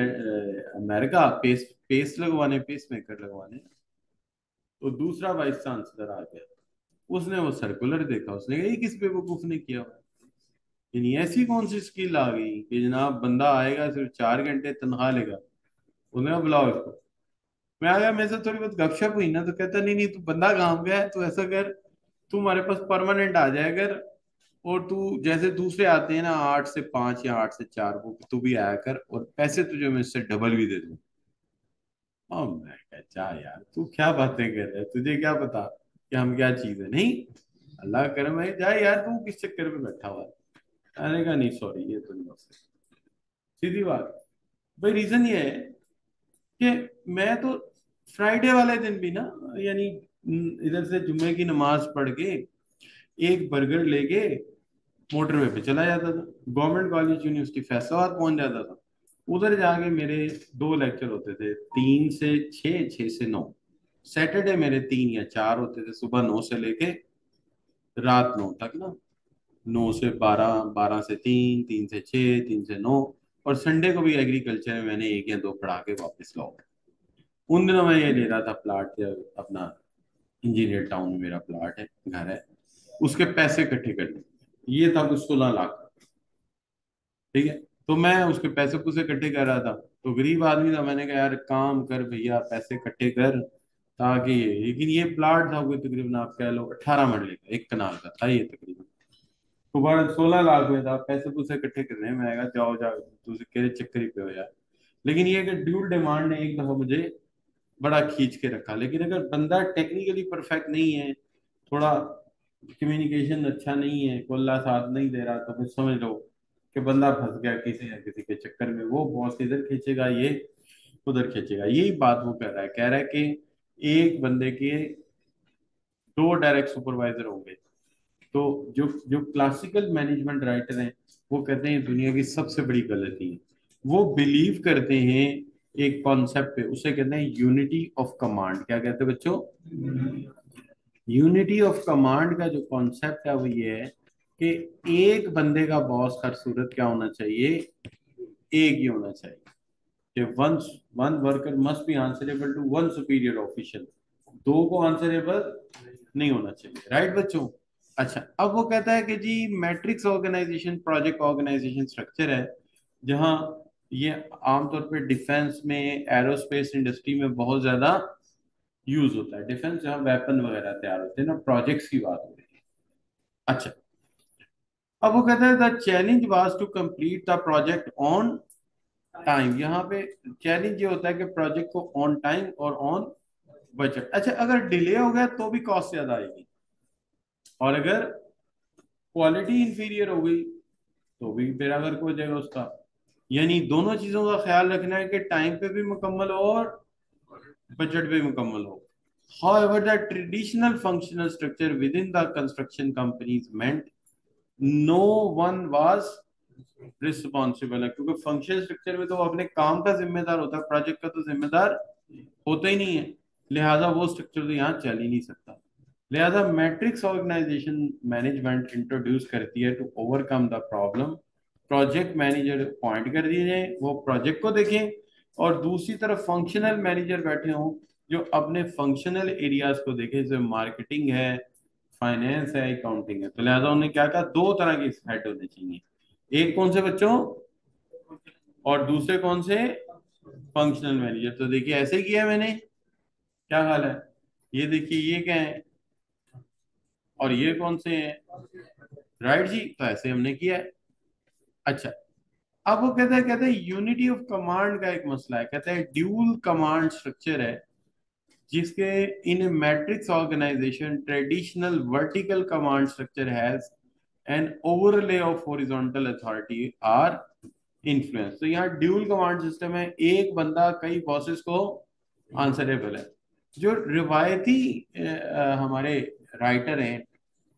अमेरिका, पेस पेस लगवाने, पेस मेकर लगवाने। तो दूसरा वाइस चांसलर आ गया, उसने वो सर्कुलर देखा, उसने कहा ये किस बेवकूफ ने किया हुआ है? यानी ऐसी कौन सी स्किल आ गई कि जनाब बंदा आएगा सिर्फ 4 घंटे तनख्वाह लेगा, उन्हें बुलाओ इसको। मैं आ गया, मेरे से थोड़ी बहुत गपशप हुई ना, तो कहता नहीं नहीं, तू बंदा काम का है, तू ऐसा कर, तू हमारे पास परमानेंट आ जाया कर, और तू जैसे दूसरे आते हैं ना 8 से 5 या 8 से 4, वो तू भी आया कर, और पैसे तुझे मैं इससे डबल भी दे दूँ। और मैं कहा जा यार, तू क्या बातें कर रहा है, तुझे क्या पता कि हम क्या चीज है। नहीं, अल्लाह करम है, जा यार, तू किस चक्कर में बैठा हुआ है। मैंने कहा नहीं सॉरी, ये तो नहीं हो सकता। सीधी बात। भाई रीजन ये है कि मैं तो फ्राइडे वाले दिन भी ना, यानी इधर से जुम्मे की नमाज पढ़ के एक बर्गर लेके मोटरवे पे चला जाता था, गवर्नमेंट कॉलेज यूनिवर्सिटी फैसलाबाद पहुंच जाता था। उधर जाके मेरे 2 लेक्चर होते थे, 3 से 6, 6 से 9। सैटरडे मेरे 3 या 4 होते थे, सुबह 9 से लेके रात 9 तक ना, 9 से 12, 12 से 3, 3 से 6, 3 से 9। और संडे को भी एग्रीकल्चर में मैंने 1 या 2 पढ़ा के वापस लाओ। उन दिनों मैं ये ले रहा था प्लाट, अपना इंजीनियर टाउन में मेरा प्लाट है, घर है, उसके पैसे इकट्ठे करने। ये था कुछ 16 लाख, ठीक है। तो मैं उसके पैसे पूसे इकट्ठे कर रहा था, तो गरीब आदमी था, मैंने कहा यार काम कर भैया, पैसे इकट्ठे कर, ताकि लेकिन ये प्लाट था कोई तकरीबन आप कह लो 18 मरले का, 1 कनाल का था ये तकरीबन। तो बड़ा 16 लाख में था, पैसे पूसे इकट्ठे करने में आएगा, जाओ जाओ तुझे केरे चक्कर ही पे हो यार। लेकिन ये कि ड्यूल डिमांड ने एक दफा मुझे बड़ा खींच के रखा। लेकिन अगर बंदा टेक्निकली परफेक्ट नहीं है, थोड़ा कम्युनिकेशन अच्छा नहीं है, कोल्ला साथ नहीं दे रहा, तो फिर समझ लो कि बंदा फंस गया किसी न किसी के चक्कर में। वो बॉस इधर खींचेगा, ये उधर खींचेगा। यही बात वो कह रहा है कि एक बंदे के 2 डायरेक्ट सुपरवाइजर होंगे। तो जो जो क्लासिकल मैनेजमेंट राइटर हैं, वो कहते हैं दुनिया की सबसे बड़ी गलती है, वो बिलीव करते हैं एक कॉन्सेप्ट पे, उसे कहते हैं यूनिटी ऑफ कमांड। क्या कहते हैं बच्चों? यूनिटी ऑफ कमांड का जो कॉन्सेप्ट है वो ये है कि एक बंदे का बॉस हर सूरत क्या होना चाहिए, एक ही होना चाहिए। कि one one worker must be answerable to one superior official, दो को आंसरेबल नहीं होना चाहिए। राइट बच्चों? अच्छा, अब वो कहता है कि जी matrix organization project organization structure है, जहां ये आमतौर पे डिफेंस में, एरोस्पेस इंडस्ट्री में बहुत ज्यादा यूज होता है। डिफेंस जहां वेपन वगैरह तैयार होते हैं ना, प्रोजेक्ट्स की बात हो रही है। अच्छा, अब वो कहता है the challenge was to complete the project on time. यहाँ पे चैलेंज ये होता है कि प्रोजेक्ट को ऑन टाइम और ऑन बजट। अच्छा, अगर डिले हो गया तो भी कॉस्ट ज्यादा आएगी, और अगर क्वालिटी इंफीरियर हो गई तो भी बेड़ा गर्क हो जाएगा उसका। यानी दोनों चीजों का ख्याल रखना है कि टाइम पे भी मुकम्मल हो और बजट भी मुकम्मल हो। However, the traditional functional structure within the construction companies meant no one was responsible है, क्योंकि फंक्शन स्ट्रक्चर में तो वो अपने काम का जिम्मेदार होता है, प्रोजेक्ट का तो जिम्मेदार होता ही नहीं है। लिहाजा वो स्ट्रक्चर तो यहाँ चल ही नहीं सकता। लिहाजा मैट्रिक्स ऑर्गेनाइजेशन मैनेजमेंट इंट्रोड्यूस करती है to overcome the problem. Project manager appoint कर दिए जाए, वो प्रोजेक्ट को देखें, और दूसरी तरफ फंक्शनल मैनेजर बैठे हों जो अपने फंक्शनल एरियाज को देखें, जैसे मार्केटिंग है, फाइनेंस है, अकाउंटिंग है। तो लिहाजा उन्होंने क्या कहा, 2 तरह के हेड होने चाहिए। एक कौन से बच्चों, और दूसरे कौन से? Functional manager. तो देखिए ऐसे किया है मैंने, क्या हाल है, ये देखिए ये क्या है, और ये कौन से हैं? राइट जी, तो ऐसे हमने किया है। अच्छा, अब वो कहते हैं यूनिटी ऑफ कमांड का एक मसला है। कहते हैं ड्यूल कमांड स्ट्रक्चर है, जिसके in matrix organization traditional vertical command structure has an overlay of horizontal authority or influence. तो यहाँ ड्यूल कमांड सिस्टम है, एक बंदा कई बॉसेस को आंसरेबल है। जो रिवायती हमारे राइटर हैं,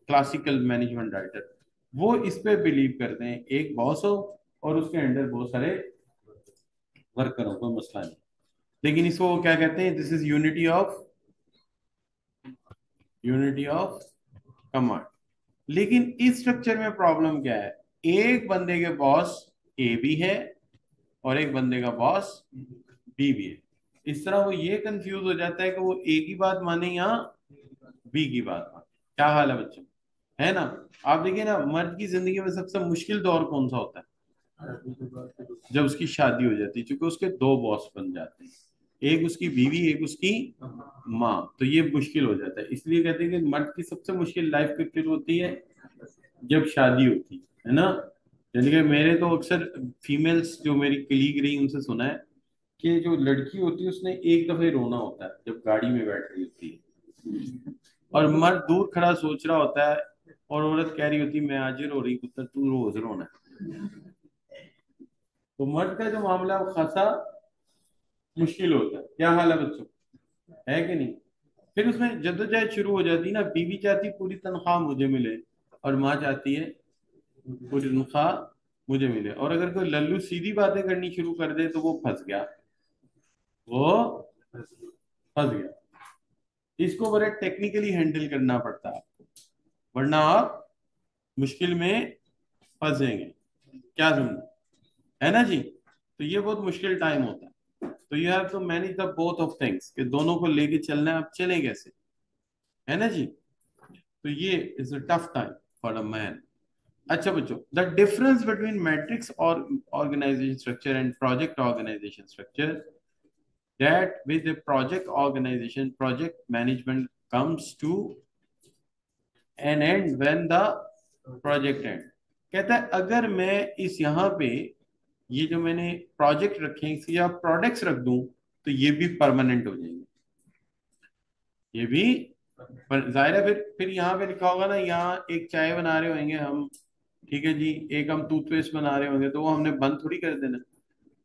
क्लासिकल मैनेजमेंट राइटर, वो इस पे बिलीव करते हैं एक बॉस हो और उसके अंडर बहुत सारे वर्कर हो, कोई मसला नहीं। लेकिन इसको वो क्या कहते हैं, this is unity of command. लेकिन इस स्ट्रक्चर में प्रॉब्लम क्या है, एक बंदे के बॉस ए भी है और एक बंदे का बॉस बी भी है। इस तरह वो ये कंफ्यूज हो जाता है कि वो ए की बात माने या बी की बात माने। क्या हाल है बच्चों? है ना। आप देखिए ना, मर्द की जिंदगी में सबसे मुश्किल दौर कौन सा होता है? जब उसकी शादी हो जाती है, क्योंकि उसके दो बॉस बन जाते हैं, एक उसकी बीवी, एक उसकी माँ। तो ये मुश्किल हो जाता है, इसलिए कहते हैं कि मर्द की सबसे मुश्किल लाइफ कब शुरू होती है? जब शादी होती है ना। यानी कि मेरे तो अक्सर फीमेल्स जो मेरी कलीग रही उनसे सुना है कि जो लड़की होती है उसने एक दफे रोना होता है जब गाड़ी में बैठ रही होती है, और मर्द दूर खड़ा सोच रहा होता है, और औरत कह रही होती है मैं आज ही रो रही पुत्र, तू रोज रोना है। तो मर्द का जो मामला है वो खासा मुश्किल होता है। क्या हाल है बच्चों, है कि नहीं? फिर उसमें जद्दोजहद शुरू हो जाती है ना, बीवी चाहती पूरी तनख्वाह मुझे मिले, और माँ चाहती है पूरी तनख्वाह मुझे मिले। और अगर कोई लल्लू सीधी बातें करनी शुरू कर दे तो वो फंस गया, वो फंस गया। इसको बड़े टेक्निकली हैंडल करना पड़ता है आपको, वरना आप मुश्किल में फंसेंगे। क्या समझे, है ना जी? तो ये बहुत मुश्किल टाइम होता है। तो you have to manage the both of things, कि दोनों को लेके चलना है, आप चलें कैसे, है ना जी? तो ये is a tough time for a man. अच्छा बच्चों, द डिफरेंस बिटवीन मैट्रिक्स और organization structure and project organization structure, that with a project organization, project management comes to an end when the project end। कहता है अगर मैं इस यहाँ पे ये जो मैंने प्रोजेक्ट रखे हैं इसकी आप प्रोडक्ट्स रख दूं तो ये भी परमानेंट हो जाएंगे, ये भी। पर जाहिर है फिर यहाँ पे लिखा होगा ना, यहाँ एक चाय बना रहे होंगे हम, ठीक है जी, एक हम टूथपेस्ट बना रहे होंगे, तो वो हमने बंद थोड़ी कर देना,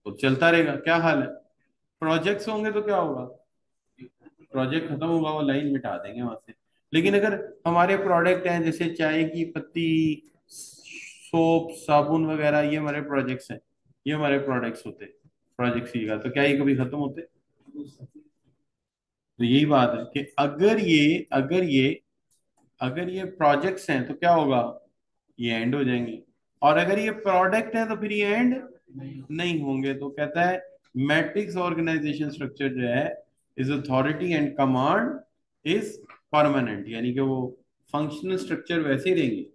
तो चलता रहेगा। क्या हाल है? प्रोजेक्ट्स होंगे तो क्या होगा, प्रोजेक्ट खत्म होगा वो लाइन मिटा देंगे वहां से। लेकिन अगर हमारे प्रोडक्ट हैं जैसे चाय की पत्ती, सोप, साबुन वगैरह, ये हमारे प्रोजेक्ट्स हैं, ये हमारे प्रोडक्ट्स होते, प्रोजेक्ट्स ही का, तो क्या ये कभी खत्म होते? तो यही बात है कि अगर ये प्रोजेक्ट्स हैं तो क्या होगा, ये एंड हो जाएंगे। और अगर ये प्रोडक्ट है तो फिर ये एंड नहीं होंगे। तो कहता है मैट्रिक्स ऑर्गेनाइजेशन स्ट्रक्चर जो है, is authority and command is permanent, यानी कि वो फंक्शनल स्ट्रक्चर वैसे ही रहेंगे,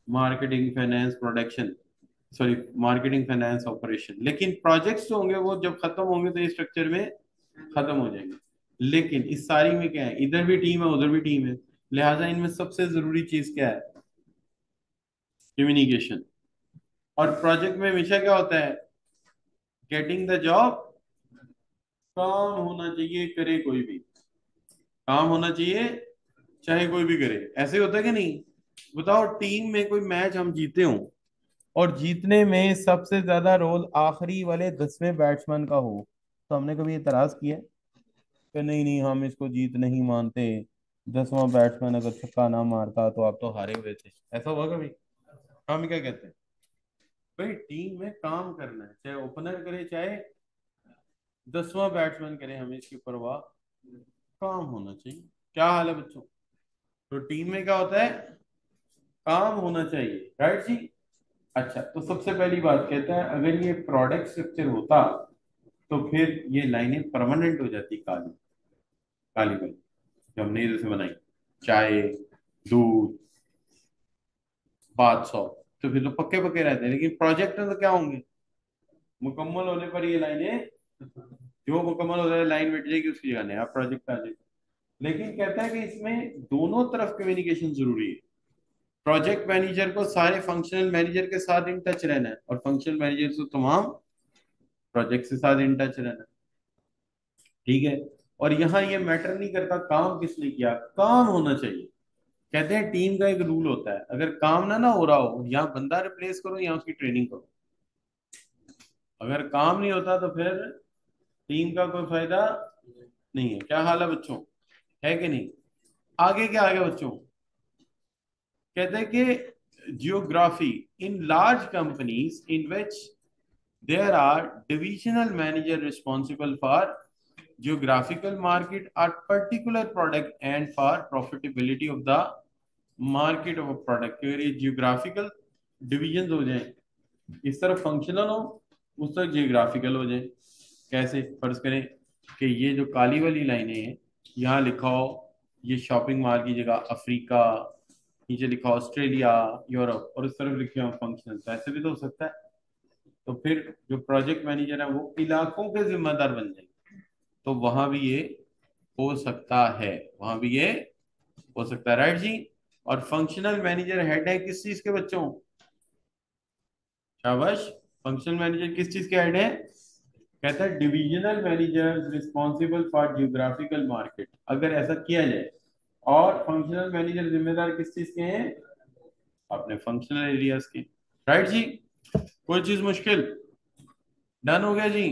marketing, finance, production, sorry, marketing, finance, operation. लेकिन प्रोजेक्ट्स जो होंगे वो जब खत्म होंगे तो ये स्ट्रक्चर में खत्म हो जाएंगे। लेकिन इस सारी में क्या है, इधर भी टीम है उधर भी टीम है, लिहाजा इनमें सबसे जरूरी चीज क्या है? कम्युनिकेशन। और प्रोजेक्ट में हमेशा क्या होता है? गेटिंग द जॉब, काम होना चाहिए करे कोई भी, काम होना चाहिए चाहे कोई भी करे। ऐसे होता है कि नहीं? बताओ, टीम में कोई मैच हम जीते हों, और जीतने में सबसे ज्यादा रोल आखिरी वाले 10वें बैट्समैन का हो, तो हमने कभी एतराज किया है कि नहीं नहीं हम इसको जीत नहीं मानते, 10वां बैट्समैन अगर छक्का ना मारता तो आप तो हारे हुए थे? ऐसा हुआ कभी? हम क्या कहते हैं, भाई टीम में काम करना है, चाहे ओपनर करे चाहे 10वां बैट्समैन करे, हमें इसकी परवाह, काम होना चाहिए। क्या हाल है बच्चों? तो टीम में क्या होता है? काम होना चाहिए, राइट जी? अच्छा, तो सबसे पहली बात कहता है अगर ये प्रोडक्ट स्ट्रक्चर होता तो फिर ये लाइनें परमानेंट हो जाती, काली काली वाली जो हमने इधर से बनाई, चाय, दूध, बाथ सॉल्ट, तो फिर तो पक्के पक्के रहते हैं। लेकिन प्रोजेक्ट में तो क्या होंगे, मुकम्मल होने पर ये लाइनें, जो मुकम्मल हो जाए लाइन मिट जाएगी, उसकी जगह नया प्रोजेक्ट आ जाएगा। लेकिन कहता है कि इसमें दोनों तरफ कम्युनिकेशन जरूरी है। प्रोजेक्ट मैनेजर को सारे फंक्शनल मैनेजर के साथ इन टच रहना है, और फंक्शनल मैनेजर को तमाम प्रोजेक्ट के साथ इन टच रहना है, ठीक है। और यहाँ ये मैटर नहीं करता काम किसने किया, काम होना चाहिए। कहते हैं टीम का एक रूल होता है, अगर काम ना हो रहा हो, यहाँ बंदा रिप्लेस करो या उसकी ट्रेनिंग करो। अगर काम नहीं होता तो फिर टीम का कोई फायदा नहीं है। क्या हाल है बच्चों, है कि नहीं? आगे क्या आगे बच्चों, कहते हैं कि geography, in large companies in which there are divisional manager responsible for geographical market or particular product and for profitability of the market of a product। अगर ये जियोग्राफिकल डिविजन हो जाए, इस तरफ फंक्शनल हो, उस तरफ जियोग्राफिकल हो जाए। कैसे? फर्ज करें कि ये जो काली वाली लाइनें हैं, यहाँ लिखा हो ये शॉपिंग मॉल की जगह अफ्रीका, नीचे लिखा ऑस्ट्रेलिया, यूरोप, और उस तरफ लिखे हो फंक्शनल, तो ऐसे भी तो हो सकता है। तो फिर जो प्रोजेक्ट मैनेजर है वो इलाकों के जिम्मेदार बन जाएंगे, तो वहां भी ये हो सकता है, वहां भी ये हो सकता है, राइट जी। और फंक्शनल मैनेजर हेड है किस चीज के बच्चों? शाबाश। फंक्शनल मैनेजर किस चीज के हेड है? कहता है divisional manager responsible for geographical market, अगर ऐसा किया जाए। और फंक्शनल मैनेजर जिम्मेदार किस चीज के हैं? अपने फंक्शनल एरियाज के, राइट जी। कोई चीज मुश्किल? डन हो गया जी।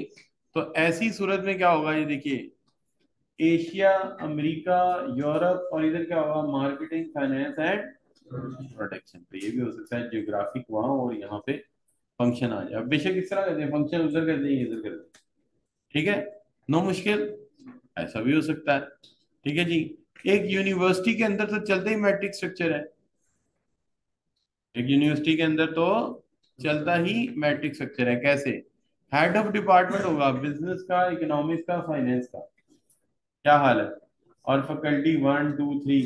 तो ऐसी सूरत में क्या होगा, ये देखिए, एशिया, अमेरिका, यूरोप, और इधर क्या होगा, मार्केटिंग, फाइनेंस एंड प्रोटेक्शन। तो ये भी हो सकता है जियोग्राफिक वहां और यहाँ पे फंक्शन आ जाए। अब बेशक इस तरह करते हैं, फंक्शन उधर करते हैं इधर करते हैं, ठीक है, नो मुश्किल, ऐसा भी हो सकता है। ठीक है जी। एक यूनिवर्सिटी के अंदर तो चलते ही मैट्रिक स्ट्रक्चर है, एक यूनिवर्सिटी के अंदर तो चलता ही मैट्रिक स्ट्रक्चर है। कैसे? हेड ऑफ डिपार्टमेंट होगा बिजनेस का, इकोनॉमिक्स का, फाइनेंस का, क्या हाल है? और फैकल्टी 1 2 3,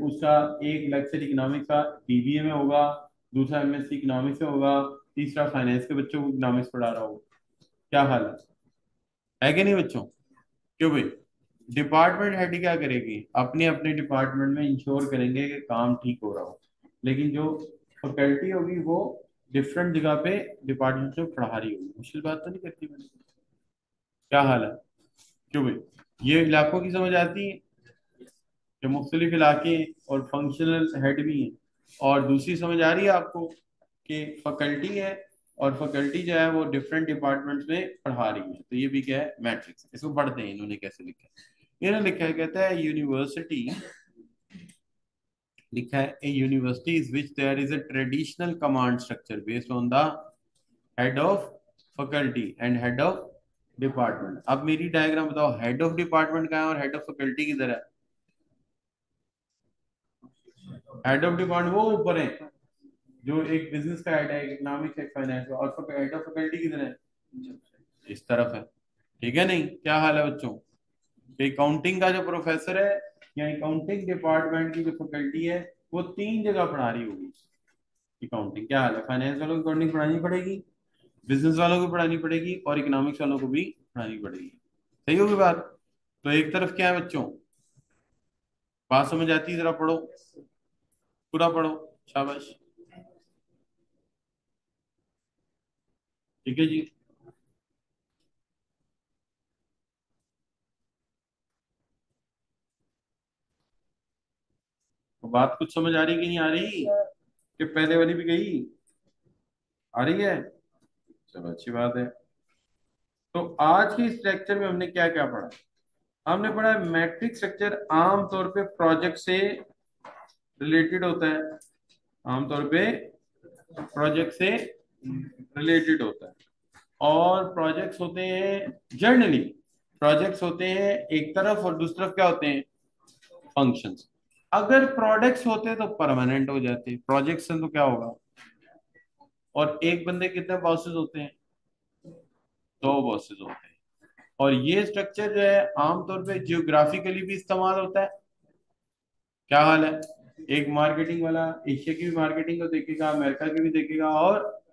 उसका एक लेक्चर इकोनॉमिक्स का बीबीए में होगा, दूसरा एमएससी इकोनॉमिक्स में होगा, तीसरा फाइनेंस के बच्चों को इकोनॉमिक्स पढ़ा रहा होगा। क्या हाल है कि नहीं बच्चों? क्यों भाई? डिपार्टमेंट हेड क्या करेगी, अपने अपने डिपार्टमेंट में इंश्योर करेंगे कि काम ठीक हो रहा हो, लेकिन जो फैकल्टी होगी वो डिफरेंट जगह पे डिपार्टमेंट में पढ़ा रही होगी। मुश्किल बात तो नहीं करती मैंने? क्या हाल है? क्यों भाई? ये इलाकों की समझ आती है जो मुख्तलिफ इलाके और फंक्शनल हेड भी हैं। और दूसरी समझ आ रही है आपको कि फैकल्टी है, और फैकल्टी जो है वो डिफरेंट डिपार्टमेंट्स में पढ़ा रही है, तो ये भी क्या है, मैट्रिक्स। इसको पढ़ते हैं इन्होंने कैसे लिखा है। इन्होंने लिखा है, कहता है यूनिवर्सिटी, लिखा है a university is which there is a traditional command structure based on the head of faculty and head of department. अब मेरी डायग्राम बताओ, हेड ऑफ डिपार्टमेंट का है और हेड ऑफ फैकल्टी किधर है? हेड ऑफ डिपार्टमेंट वो ऊपर है, जो एक बिजनेस का हेड है, एक इकोनॉमिक्स, एक फाइनेंस का, और हेड ऑफ फैकल्टी किधर है? इस तरफ है। ठीक है नहीं? क्या हाल है बच्चों? अकाउंटिंग का जो प्रोफेसर है या अकाउंटिंग डिपार्टमेंट की जो फैकल्टी है, वो तीन जगह पढ़ा रही होगी अकाउंटिंग। क्या हाल है? फाइनेंस वालों को अकाउंटिंग पढ़ानी पड़ेगी, बिजनेस वालों को पढ़ानी पड़ेगी, और इकोनॉमिक्स वालों को भी पढ़ानी पड़ेगी। सही होगी बात? तो एक तरफ क्या है बच्चों, बात समझ आती है? जरा पढ़ो, पूरा पढ़ो, शाबाश। ठीक है जी। तो बात कुछ समझ आ रही कि नहीं आ रही, कि पहले वाली भी गई? आ रही है? चलो अच्छी बात है। तो आज के इस लेक्चर में हमने क्या क्या पढ़ा? हमने पढ़ा है मैट्रिक स्ट्रक्चर आमतौर पे प्रोजेक्ट से रिलेटेड होता है, आमतौर पे प्रोजेक्ट से रिलेटेड होता है। और प्रोजेक्ट्स होते हैं जनरली, प्रोजेक्ट्स होते हैं एक तरफ, और दूसरी तरफ क्या होते हैं, फंक्शंस। अगर प्रोडक्ट्स होते तो परमानेंट हो जाते, प्रोजेक्ट्स से तो क्या होगा? और एक बंदे कितने बॉसेस होते हैं? दो बॉसेस होते हैं। और ये स्ट्रक्चर जो है आमतौर पे जियोग्राफिकली भी इस्तेमाल होता है। क्या हाल है? एक मार्केटिंग वाला एशिया की भी मार्केटिंग को देखेगा, अमेरिका की भी देखेगा, और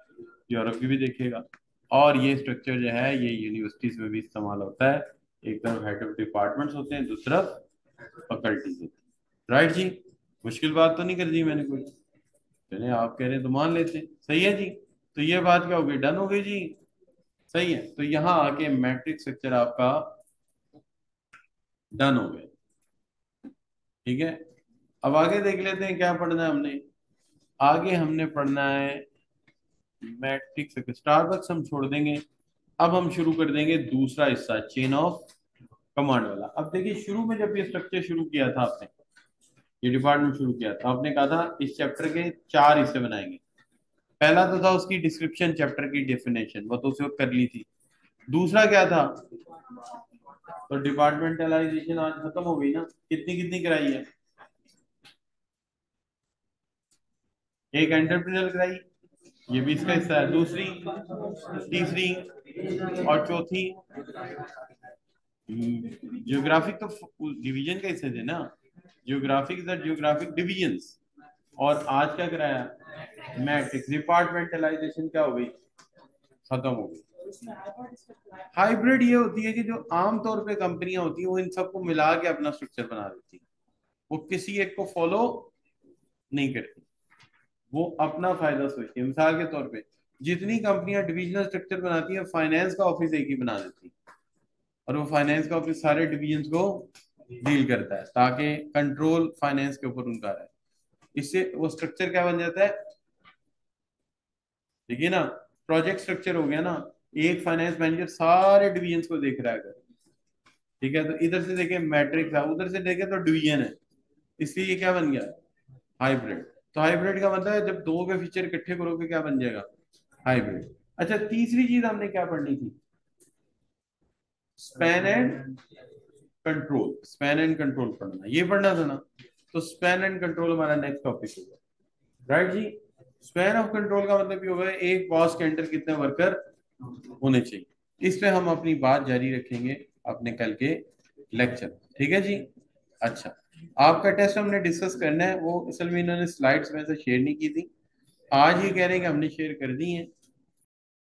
यूरोप की भी देखेगा। और ये स्ट्रक्चर जो है ये यूनिवर्सिटीज में भी इस्तेमाल होता है। एक तरफ हेड ऑफ डिपार्टमेंट्स होते हैं, दूसरी तरफ फैकल्टीज होती है, राइट जी। मुश्किल बात तो नहीं कर दी मैंने कोई? चले आप कह रहे हैं तो मान लेते हैं, सही है जी। तो ये बात क्या हो गई, डन हो गई जी। सही है, तो यहाँ आके मैट्रिक स्ट्रक्चर आपका डन हो गया। ठीक है। अब आगे देख लेते हैं क्या पढ़ना है हमने। आगे हमने पढ़ना है मैट्रिक्स स्ट्रक्चर, स्टारबक्स हम छोड़ देंगे। अब हम शुरू कर देंगे दूसरा हिस्सा, चेन ऑफ कमांड वाला। अब देखिए, शुरू में जब ये स्ट्रक्चर शुरू किया था आपने, ये डिपार्टमेंट शुरू किया था, आपने कहा था इस चैप्टर के 4 हिस्से बनाएंगे। पहला तो था उसकी डिस्क्रिप्शन, चैप्टर की डेफिनेशन, वो तो उस वक्त कर ली थी। दूसरा क्या था? तो डिपार्टमेंटलाइजेशन आज खत्म हो गई ना, कितनी कितनी कराई है? एक एंटरप्रेन्योर कराई, ये भी इसका हिस्सा है। दूसरी, तीसरी, और चौथी, जियोग्राफिक तो डिवीजन का हिस्से थे ना, geographic is the geographic divisions, और आज क्या कराया, मैट्रिक्स। डिपार्टमेंटलाइजेशन क्या हो गई, खत्म हो गई। हाइब्रिड ये होती है कि जो आमतौर पे कंपनियां होती हैं वो इन सबको मिला के अपना स्ट्रक्चर बना देती हैं, वो किसी एक को फॉलो नहीं करती, वो अपना फायदा सोचती है। मिसाल के तौर पे जितनी कंपनियां डिविजनल स्ट्रक्चर बनाती हैं, फाइनेंस का ऑफिस एक ही बना देती है, और वो फाइनेंस का ऑफिस सारे डिविजन्स को डील करता है ताकि कंट्रोल फाइनेंस के ऊपर उनका रहे। इससे वो स्ट्रक्चर क्या बन जाता है, देखिए ना, प्रोजेक्ट स्ट्रक्चर हो गया ना, एक फाइनेंस मैनेजर सारे डिविजन्स को देख रहा है अगर, ठीक है, तो इधर से देखें मैट्रिक्स है, उधर से देखें तो डिवीजन है, इसलिए ये क्या बन गया, हाइब्रिड। तो हाइब्रिड का मतलब है जब दो के फीचर इकट्ठे करोगे क्या बन जाएगा, हाइब्रिड। अच्छा, तीसरी चीज हमने क्या पढ़नी थी, span and control. Span and control पढ़ना, ये पढ़ना था ना, तो स्पैन एंड कंट्रोल हमारा नेक्स्ट टॉपिक होगा, राइट जी। स्पैन ऑफ कंट्रोल का मतलब ये होगा एक बॉस के अंडर कितने वर्कर होने चाहिए। इस पे हम अपनी बात जारी रखेंगे अपने कल के लेक्चर, ठीक है जी। अच्छा, आपका टेस्ट हमने डिस्कस करना है, वो असल में इन्होंने स्लाइड्स में से शेयर नहीं की थी, आज ये कह रहे हैं कि हमने शेयर कर दी है।